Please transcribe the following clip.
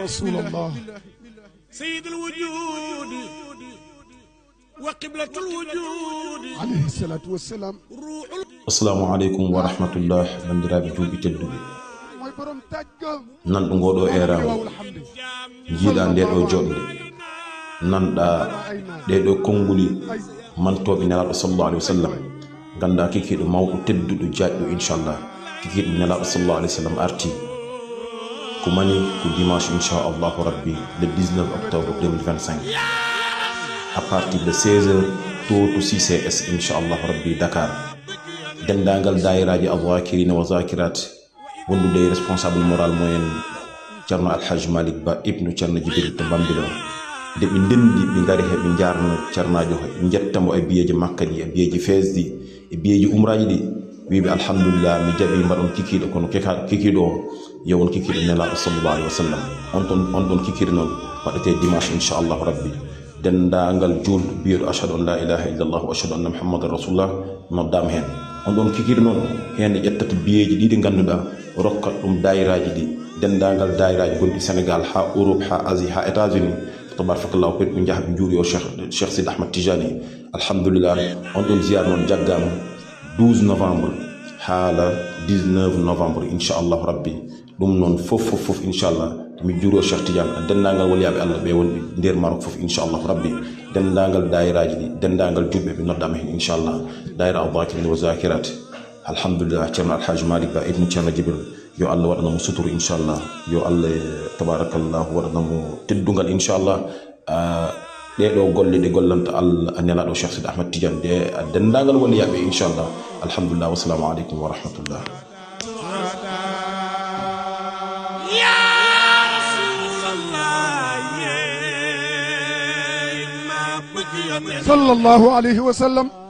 رسول الله سيد الوجود وقبلة الوجود عليه الصلاة والسلام. السلام عليكم ورحمة الله بندرابي جوبي تدو nan ɗo ngoɗo erawo jiiɗa nde ɗo joɗde nanɗa ɗeɗo konnguli mantoɓe nelaɗo sallallahu alaihi wasallam ganda kikiɗo mawɗo tedduɗo jaɗɗo inchallah kikiɗo nelaɗo sallallahu alaihi wasallam arti ko mani ko dimanche inchallahu rabbi le 19 octobre 2025 à partir de 16h to CCS inchallahu rabbi Dakar dendagal dairaji azakirina wa zakirat wondude responsable moral moyen Ceerno Alhaji Malick Ba ibnu Ceerno Jibril to Bambilor de ɓe ndendi ɓe ngari heɓe jarno ceernajo ɓe jettamo e biyeji makka ɗi e biyeji fesdi e biyeji umraji ɗi wiɓe alhamdulillah mi jaɓi mbaɗon kikiɗo kono kikiɗo o yewon kikiɗo nelaɗo sallallahu alaihi wasallam on ɗon kikiɗo noon waɗete dimanche inchallahu rabbi dendagal julɗo biyeɗo ashhadu an la ilaha illallah wa ashhadu anna muhammadan rasulullah noddama hen on ɗon kikiɗo noon hen ƴettata biyeji ɗi ɗi ganduɗa rokkat ɗum dayiraji ɗi dendagal dayiraji gonɗi Sénégal ha Europe ha Asie ha États-Unis tabarakallahu ko ɓe jaaha ɓe juuri o Cheikh Sidi Ahmad Tijani alhamdulillah on ɗon ziyara noon jaggama 12 novembre haala 19 novembre inchallahu rabbi ɗum noon fof inchallah mi juuro Cheikh Tidiane dendagal waliyaɓe Allah ɓe wonɓe nder Maroc fof inchallahu rabbi dendagal dayiraji ɗi dendagal julɓe ɓe noddama hen inchallah dayira al-Zakirin wa Zakirat alhamdulillah Ceerno Alhaji Malick Ba ibnu Ceerno Jibril yo Allah waɗanamo suturu inchallah yo Allah tabarakallahu waɗanamo teddugal inchallah ɗeɗo golle ɗe gollanta Allah a nelaɗo Cheikh Sidi Ahmad Tidiane de dendagal waliyaɓe inchallah alhamdulillah wassalamu aleykum wa rahmatullah. صلى الله عليه وسلم.